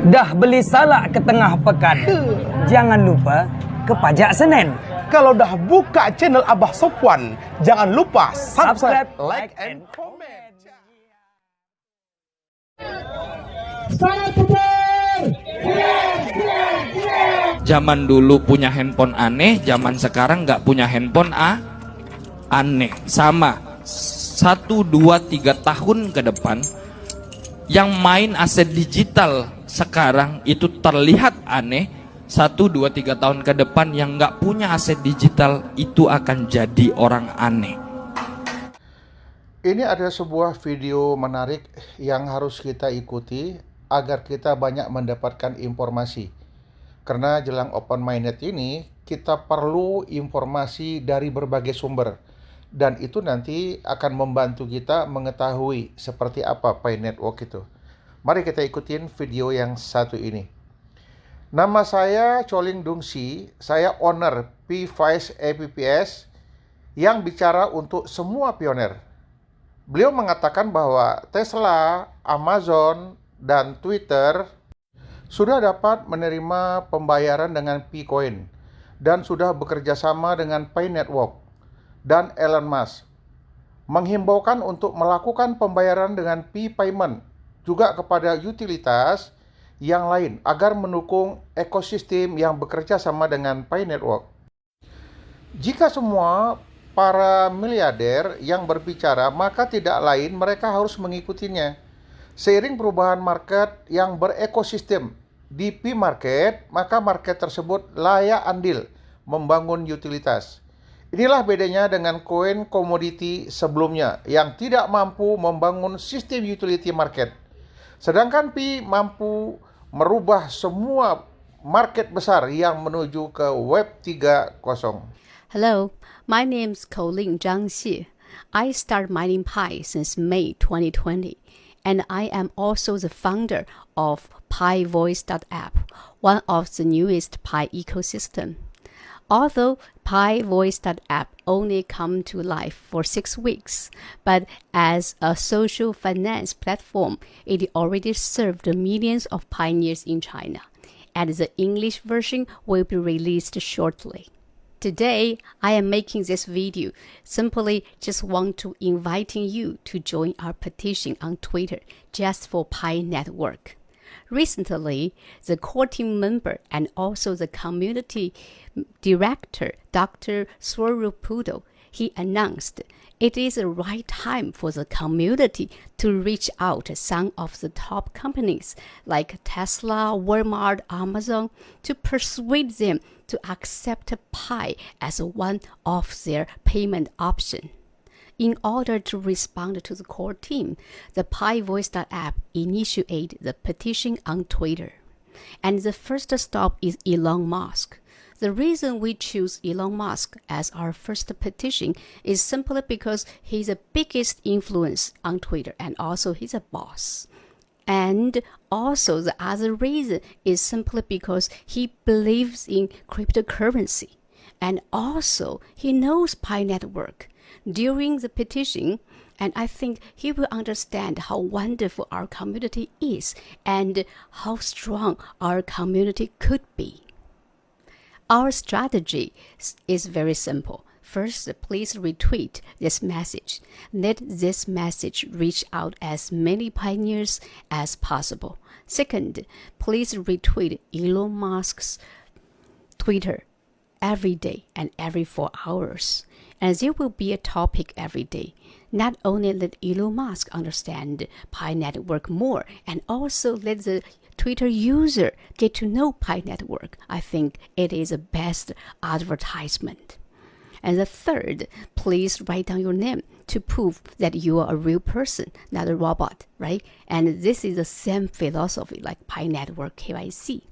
Dah beli salak ke tengah pekan, jangan lupa ke pajak Senen. Kalau dah buka channel Abah Sopwan, jangan lupa subscribe, like, and comment. Zaman dulu punya handphone aneh, zaman sekarang nggak punya handphone aneh. Sama 1, 2, 3 tahun ke depan, yang main aset digital sekarang itu terlihat aneh. 1, 2, 3 tahun ke depan yang nggak punya aset digital itu akan jadi orang aneh. Ini ada sebuah video menarik yang harus kita ikuti agar kita banyak mendapatkan informasi. Karena jelang Open Mainnet ini, kita perlu informasi dari berbagai sumber. Dan itu nanti akan membantu kita mengetahui seperti apa Pi Network itu. Mari kita ikutin video yang satu ini. Nama saya Choling Dungsi, saya owner Pi-Wise APPS yang bicara untuk semua pioner. Beliau mengatakan bahwa Tesla, Amazon, dan Twitter sudah dapat menerima pembayaran dengan Pi-Coin dan sudah bekerja sama dengan Pi Network dan Elon Musk. Menghimbaukan untuk melakukan pembayaran dengan Pi-Payment juga kepada utilitas yang lain agar mendukung ekosistem yang bekerja sama dengan Pi Network. Jika semua para miliarder yang berbicara, maka tidak lain mereka harus mengikutinya. Seiring perubahan market yang berekosistem di Pi Market, maka market tersebut layak andil membangun utilitas. Inilah bedanya dengan koin komoditi sebelumnya yang tidak mampu membangun sistem utility market. Sedangkan Pi mampu merubah semua market besar yang menuju ke Web 3.0. Hello, my name is Colin Zhang Xie. I started mining Pi since May 2020, and I am also the founder of PiVoice.app, one of the newest Pi ecosystem. Although PiVoice.app only come to life for 6 weeks, but as a social finance platform, it already served millions of pioneers in China, and the English version will be released shortly. Today, I am making this video simply just want to inviting you to join our petition on Twitter just for Pi Network. Recently, the core team member and also the community director, Dr. Swarupudo, he announced it is the right time for the community to reach out to some of the top companies like Tesla, Walmart, Amazon to persuade them to accept Pi as one of their payment option. In order to respond to the core team, the PiVoice.app initiated the petition on Twitter. And the first stop is Elon Musk. The reason we choose Elon Musk as our first petition is simply because he's the biggest influence on Twitter and also he's a boss. And also the other reason is simply because he believes in cryptocurrency. And also he knows Pi Network. During the petition, and I think he will understand how wonderful our community is and how strong our community could be. Our strategy is very simple. First, please retweet this message. Let this message reach out as many pioneers as possible. Second, please retweet Elon Musk's Twitter every day and every 4 hours. And there will be a topic every day. Not only let Elon Musk understand Pi Network more, and also let the Twitter user get to know Pi Network. I think it is the best advertisement. And the third, please write down your name to prove that you are a real person, not a robot, right? And this is the same philosophy like Pi Network KYC.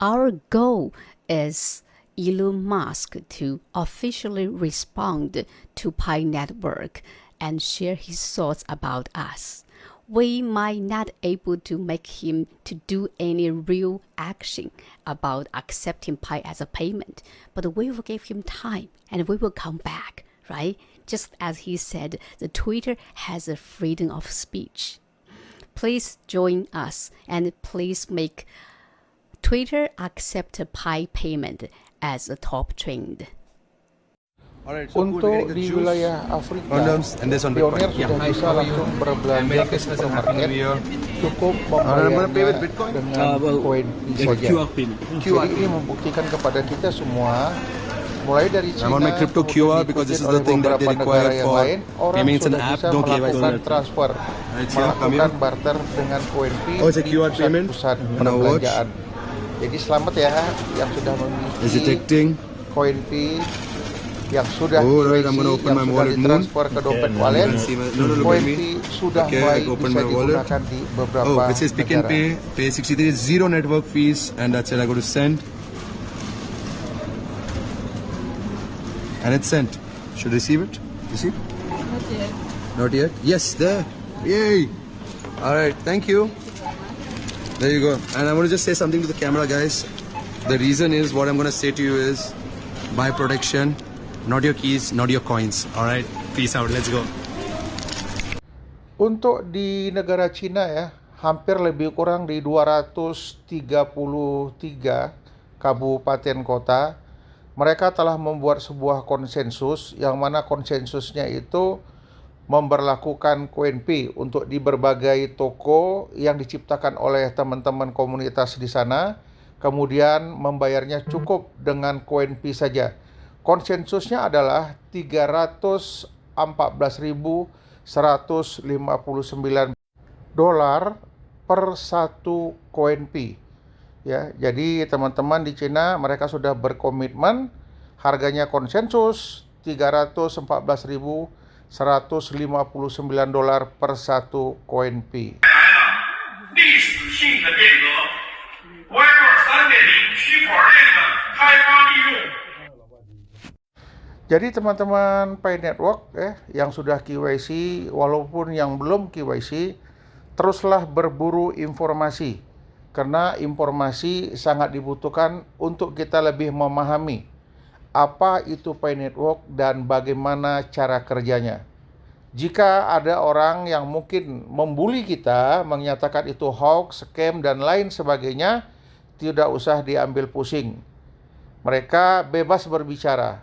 Our goal is Elon Musk to officially respond to Pi Network and share his thoughts about us. We might not able to make him to do any real action about accepting Pi as a payment, but we will give him time and we will come back, right? Just as he said, the Twitter has a freedom of speech. Please join us and please make Twitter accept Pi payment as a top trend. Untuk di wilayah Afrika, pionir sudah bisa langsung berbelanja ke supermarket, cukup membayarnya dengan koin Pi saja. Jadi ini membuktikan kepada kita semua, mulai dari China, kemudian diikuti oleh beberapa negara yang lain, orang sudah bisa melakukan transfer, melakukan barter dengan koin Pi di pusat-pusat perbelanjaan. Jadi selamat ya yang sudah memiliki koin Pi yang sudah ditransfer ke dompet wallet. Koin Pi sudah mulai bisa digunakan di beberapa negara. Pay 63, zero network fees, and that's it. I go to send, and it's sent. Should receive it? Receive? Not yet. Not yet? Yes, there. Yay! All right, thank you. There you go. And I want to just say something to the camera, guys. The reason is, what I'm going to say to you is, buy protection, not your keys, not your coins. All right, peace out. Let's go. Untuk di negara Cina ya, hampir lebih kurang di 233 kabupaten kota, mereka telah membuat sebuah konsensus yang mana konsensusnya itu memberlakukan koin Pi untuk di berbagai toko yang diciptakan oleh teman-teman komunitas di sana, kemudian membayarnya cukup dengan koin Pi saja. Konsensusnya adalah 314.159 dolar per satu koin Pi. Ya, jadi teman-teman di Cina mereka sudah berkomitmen, harganya konsensus 314.159 dolar per satu koin Pi. Jadi teman-teman Pi Network yang sudah KYC, walaupun yang belum KYC, teruslah berburu informasi. Karena informasi sangat dibutuhkan untuk kita lebih memahami apa itu Pi Network dan bagaimana cara kerjanya. Jika ada orang yang mungkin membuli kita, menyatakan itu hoax, scam, dan lain sebagainya, tidak usah diambil pusing. Mereka bebas berbicara.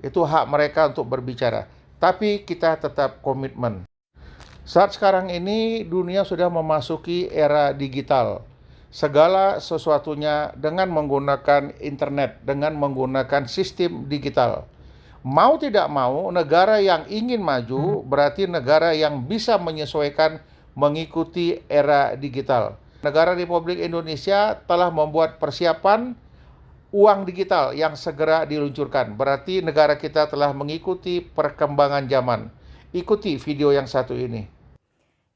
Itu hak mereka untuk berbicara. Tapi kita tetap komitmen. Saat sekarang ini, dunia sudah memasuki era digital. Segala sesuatunya dengan menggunakan internet, dengan menggunakan sistem digital. Mau tidak mau, negara yang ingin maju berarti negara yang bisa menyesuaikan mengikuti era digital. Negara Republik Indonesia telah membuat persiapan uang digital yang segera diluncurkan. Berarti negara kita telah mengikuti perkembangan zaman. Ikuti video yang satu ini.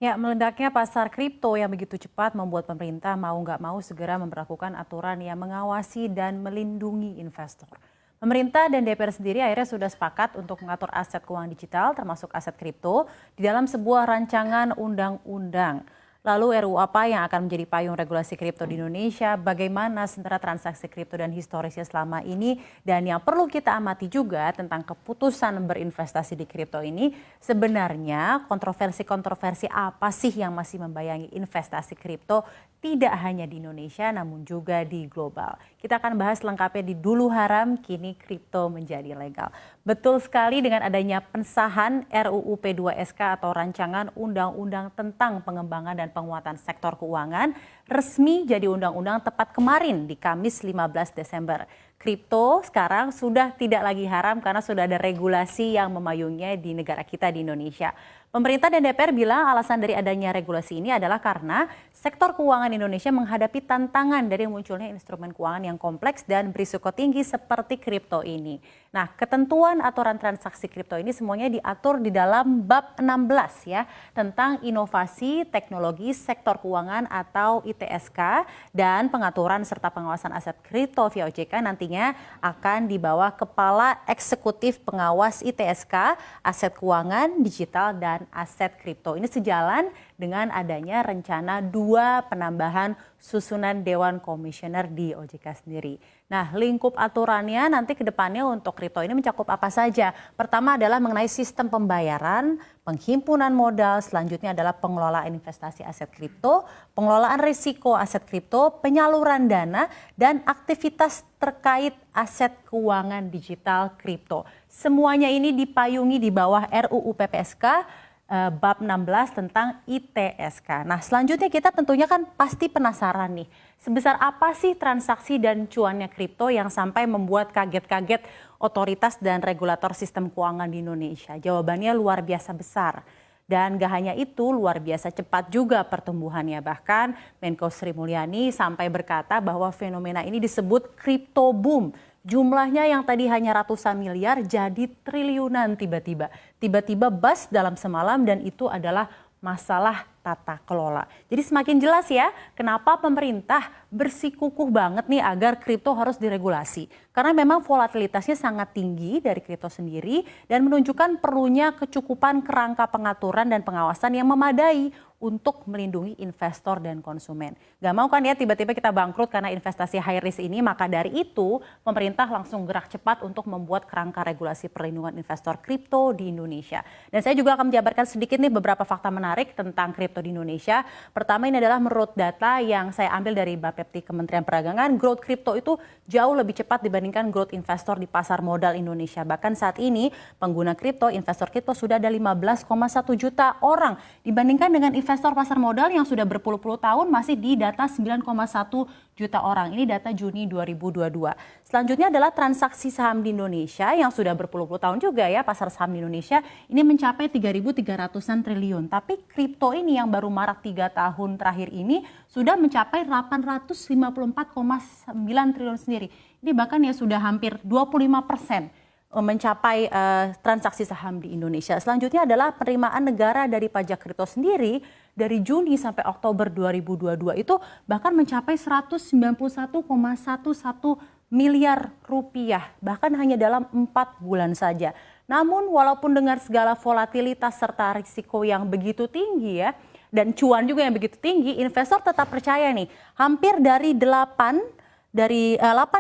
Ya, meledaknya pasar kripto yang begitu cepat membuat pemerintah mau nggak mau segera memperlakukan aturan yang mengawasi dan melindungi investor. Pemerintah dan DPR sendiri akhirnya sudah sepakat untuk mengatur aset keuangan digital termasuk aset kripto di dalam sebuah rancangan undang-undang. Lalu RUU apa yang akan menjadi payung regulasi kripto di Indonesia, bagaimana sebenarnya transaksi kripto dan historisnya selama ini, dan yang perlu kita amati juga tentang keputusan berinvestasi di kripto ini, sebenarnya kontroversi-kontroversi apa sih yang masih membayangi investasi kripto tidak hanya di Indonesia namun juga di global. Kita akan bahas lengkapnya di Dulu Haram, kini kripto menjadi legal. Betul sekali, dengan adanya pengesahan RUU P2SK atau Rancangan Undang-Undang tentang Pengembangan dan Penguatan Sektor Keuangan, resmi jadi undang-undang tepat kemarin di Kamis 15 Desember. Kripto sekarang sudah tidak lagi haram karena sudah ada regulasi yang memayunginya di negara kita di Indonesia. Pemerintah dan DPR bilang alasan dari adanya regulasi ini adalah karena sektor keuangan Indonesia menghadapi tantangan dari munculnya instrumen keuangan yang kompleks dan berisiko tinggi seperti kripto ini. Nah, ketentuan aturan transaksi kripto ini semuanya diatur di dalam bab 16 ya, tentang inovasi teknologi sektor keuangan atau ITSK, dan pengaturan serta pengawasan aset kripto via OJK nantinya akan di bawah Kepala Eksekutif Pengawas ITSK, Aset Keuangan Digital dan Aset Kripto. Ini sejalan dengan adanya rencana 2 penambahan susunan Dewan Komisioner di OJK sendiri. Nah, lingkup aturannya nanti ke depannya untuk kripto ini mencakup apa saja? Pertama adalah mengenai sistem pembayaran, penghimpunan modal, selanjutnya adalah pengelolaan investasi aset kripto, pengelolaan risiko aset kripto, penyaluran dana, dan aktivitas terkait aset keuangan digital kripto. Semuanya ini dipayungi di bawah RUU PPSK bab 16 tentang ITSK. Nah, selanjutnya kita tentunya kan pasti penasaran nih, sebesar apa sih transaksi dan cuannya kripto yang sampai membuat kaget-kaget otoritas dan regulator sistem keuangan di Indonesia? Jawabannya luar biasa besar. Dan gak hanya itu, luar biasa cepat juga pertumbuhannya. Bahkan Menko Sri Mulyani sampai berkata bahwa fenomena ini disebut crypto boom. Jumlahnya yang tadi hanya ratusan miliar jadi triliunan tiba-tiba. Tiba-tiba bust dalam semalam dan itu adalah masalah tata kelola. Jadi semakin jelas ya kenapa pemerintah bersikukuh banget nih agar kripto harus diregulasi. Karena memang volatilitasnya sangat tinggi dari kripto sendiri dan menunjukkan perlunya kecukupan kerangka pengaturan dan pengawasan yang memadai untuk melindungi investor dan konsumen. Gak mau kan ya tiba-tiba kita bangkrut karena investasi high risk ini, maka dari itu pemerintah langsung gerak cepat untuk membuat kerangka regulasi perlindungan investor kripto di Indonesia. Dan saya juga akan menjabarkan sedikit nih beberapa fakta menarik tentang kripto di Indonesia. Pertama ini adalah menurut data yang saya ambil dari Bapepti Kementerian Perdagangan, growth kripto itu jauh lebih cepat dibandingkan growth investor di pasar modal Indonesia. Bahkan saat ini pengguna kripto, investor kripto sudah ada 15,1 juta orang dibandingkan dengan investor pasar modal yang sudah berpuluh-puluh tahun masih di data 9,1 juta orang. Ini data Juni 2022. Selanjutnya adalah transaksi saham di Indonesia yang sudah berpuluh-puluh tahun juga ya, pasar saham di Indonesia ini mencapai 3.300-an triliun. Tapi kripto ini yang baru marak 3 tahun terakhir ini sudah mencapai 854,9 triliun sendiri. Ini bahkan ya sudah hampir 25% mencapai transaksi saham di Indonesia. Selanjutnya adalah penerimaan negara dari pajak kripto sendiri dari Juni sampai Oktober 2022 itu bahkan mencapai 191,11 miliar rupiah, bahkan hanya dalam 4 bulan saja. Namun walaupun dengan segala volatilitas serta risiko yang begitu tinggi ya, dan cuan juga yang begitu tinggi, investor tetap percaya nih, hampir dari 8 dari 10%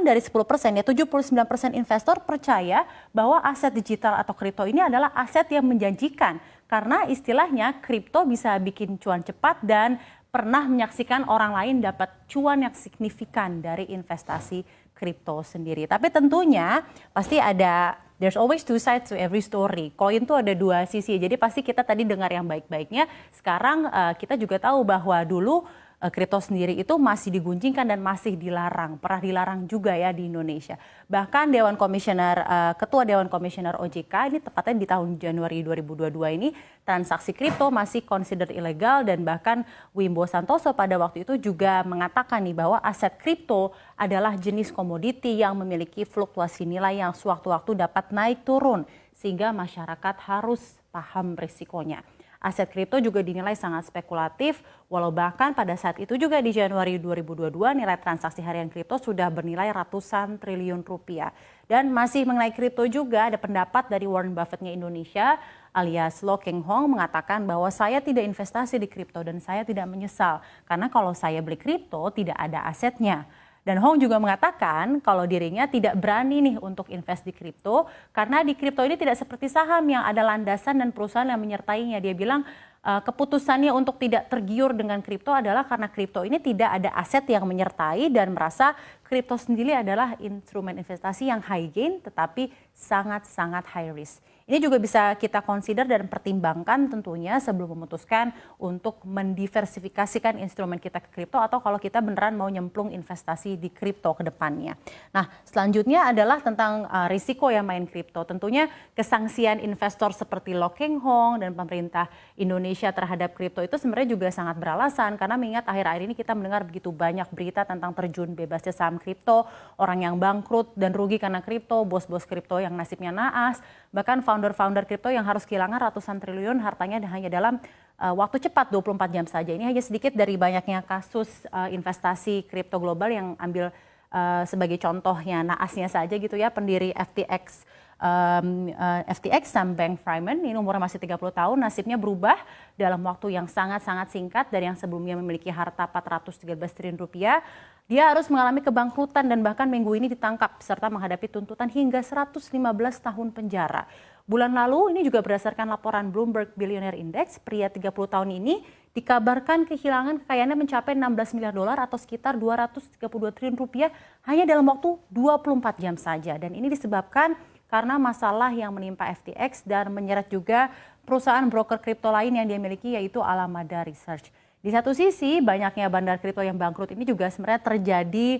ya 79% investor percaya bahwa aset digital atau kripto ini adalah aset yang menjanjikan karena istilahnya kripto bisa bikin cuan cepat dan pernah menyaksikan orang lain dapat cuan yang signifikan dari investasi kripto sendiri. Tapi tentunya pasti ada, there's always two sides to every story. Koin tuh ada 2 sisi. Jadi pasti kita tadi dengar yang baik-baiknya. Sekarang kita juga tahu bahwa dulu kripto sendiri itu masih diguncingkan dan masih dilarang, pernah dilarang juga ya di Indonesia. Bahkan Ketua Dewan Komisioner OJK ini tepatnya di tahun Januari 2022 ini transaksi kripto masih considered ilegal dan bahkan Wimbo Santoso pada waktu itu juga mengatakan nih bahwa aset kripto adalah jenis komoditi yang memiliki fluktuasi nilai yang sewaktu-waktu dapat naik turun sehingga masyarakat harus paham risikonya. Aset kripto juga dinilai sangat spekulatif, walau bahkan pada saat itu juga di Januari 2022 nilai transaksi harian kripto sudah bernilai ratusan triliun rupiah. Dan masih mengenai kripto juga ada pendapat dari Warren Buffett-nya Indonesia alias Lo Keng Hong mengatakan bahwa saya tidak investasi di kripto dan saya tidak menyesal karena kalau saya beli kripto tidak ada asetnya. Dan Hong juga mengatakan kalau dirinya tidak berani nih untuk invest di kripto karena di kripto ini tidak seperti saham yang ada landasan dan perusahaan yang menyertainya. Dia bilang keputusannya untuk tidak tergiur dengan kripto adalah karena kripto ini tidak ada aset yang menyertai dan merasa kripto sendiri adalah instrumen investasi yang high gain tetapi sangat-sangat high risk. Ini juga bisa kita consider dan pertimbangkan tentunya sebelum memutuskan untuk mendiversifikasikan instrumen kita ke kripto atau kalau kita beneran mau nyemplung investasi di kripto ke depannya. Nah, selanjutnya adalah tentang risiko yang main kripto. Tentunya kesangsian investor seperti Lo Keng Hong dan pemerintah Indonesia terhadap kripto itu sebenarnya juga sangat beralasan karena mengingat akhir-akhir ini kita mendengar begitu banyak berita tentang terjun bebasnya saham kripto, orang yang bangkrut dan rugi karena kripto, bos-bos kripto yang nasibnya naas, bahkan founder-founder kripto yang harus kehilangan ratusan triliun hartanya hanya dalam waktu cepat 24 jam saja. Ini hanya sedikit dari banyaknya kasus investasi kripto global yang ambil sebagai contohnya naasnya saja gitu ya, pendiri FTX Sam Bankman-Fried, ini umurnya masih 30 tahun, nasibnya berubah dalam waktu yang sangat-sangat singkat. Dari yang sebelumnya memiliki harta 413 triliun rupiah, dia harus mengalami kebangkrutan dan bahkan minggu ini ditangkap serta menghadapi tuntutan hingga 115 tahun penjara. Bulan lalu ini juga berdasarkan laporan Bloomberg Billionaire Index, pria 30 tahun ini dikabarkan kehilangan kekayaannya mencapai 16 miliar dolar atau sekitar 232 triliun rupiah hanya dalam waktu 24 jam saja. Dan ini disebabkan karena masalah yang menimpa FTX dan menyeret juga perusahaan broker kripto lain yang dia miliki, yaitu Alameda Research. Di satu sisi, banyaknya bandar kripto yang bangkrut ini juga sebenarnya terjadi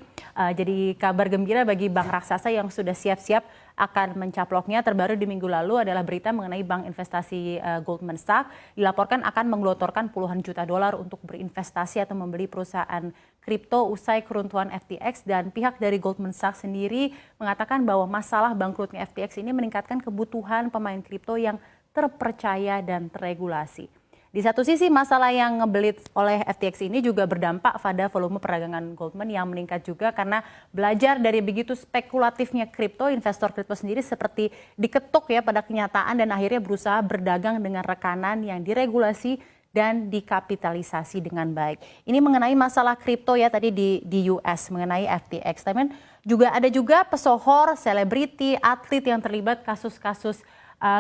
jadi kabar gembira bagi bank raksasa yang sudah siap-siap akan mencaploknya. Terbaru di minggu lalu adalah berita mengenai bank investasi Goldman Sachs dilaporkan akan menggelontorkan puluhan juta dolar untuk berinvestasi atau membeli perusahaan kripto usai keruntuhan FTX, dan pihak dari Goldman Sachs sendiri mengatakan bahwa masalah bangkrutnya FTX ini meningkatkan kebutuhan pemain kripto yang terpercaya dan terregulasi. Di satu sisi, masalah yang ngebelit oleh FTX ini juga berdampak pada volume perdagangan Goldman yang meningkat juga karena belajar dari begitu spekulatifnya kripto, investor kripto sendiri seperti diketuk ya pada kenyataan dan akhirnya berusaha berdagang dengan rekanan yang diregulasi dan dikapitalisasi dengan baik. Ini mengenai masalah kripto ya tadi di US mengenai FTX. Tapi juga ada juga pesohor, selebriti, atlet yang terlibat kasus-kasus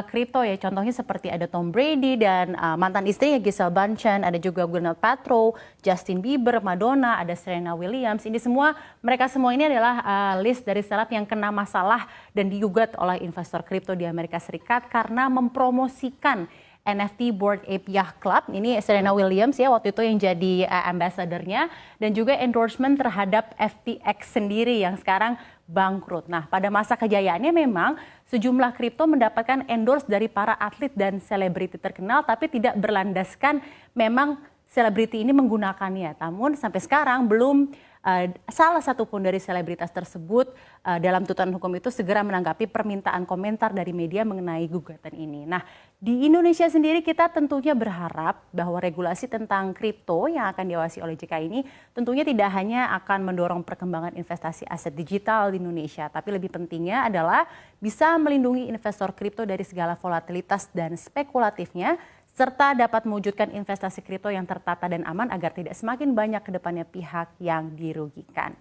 kripto ya, contohnya seperti ada Tom Brady dan mantan istrinya Gisele Bündchen, ada juga Gwyneth Paltrow, Justin Bieber, Madonna, ada Serena Williams. Ini semua, mereka semua ini adalah list dari seleb yang kena masalah dan digugat oleh investor kripto di Amerika Serikat karena mempromosikan NFT Bored Ape Yacht Club. Ini Serena Williams ya waktu itu yang jadi ambassador-nya, dan juga endorsement terhadap FTX sendiri yang sekarang bangkrut. Nah, pada masa kejayaannya memang sejumlah kripto mendapatkan endorse dari para atlet dan selebriti terkenal, tapi tidak berlandaskan memang selebriti ini menggunakannya. Namun sampai sekarang belum salah satu pun dari selebritas tersebut dalam tuntutan hukum itu segera menanggapi permintaan komentar dari media mengenai gugatan ini. Nah, di Indonesia sendiri kita tentunya berharap bahwa regulasi tentang kripto yang akan diawasi oleh JK ini tentunya tidak hanya akan mendorong perkembangan investasi aset digital di Indonesia, tapi lebih pentingnya adalah bisa melindungi investor kripto dari segala volatilitas dan spekulatifnya, serta dapat mewujudkan investasi kripto yang tertata dan aman agar tidak semakin banyak ke depannya pihak yang dirugikan.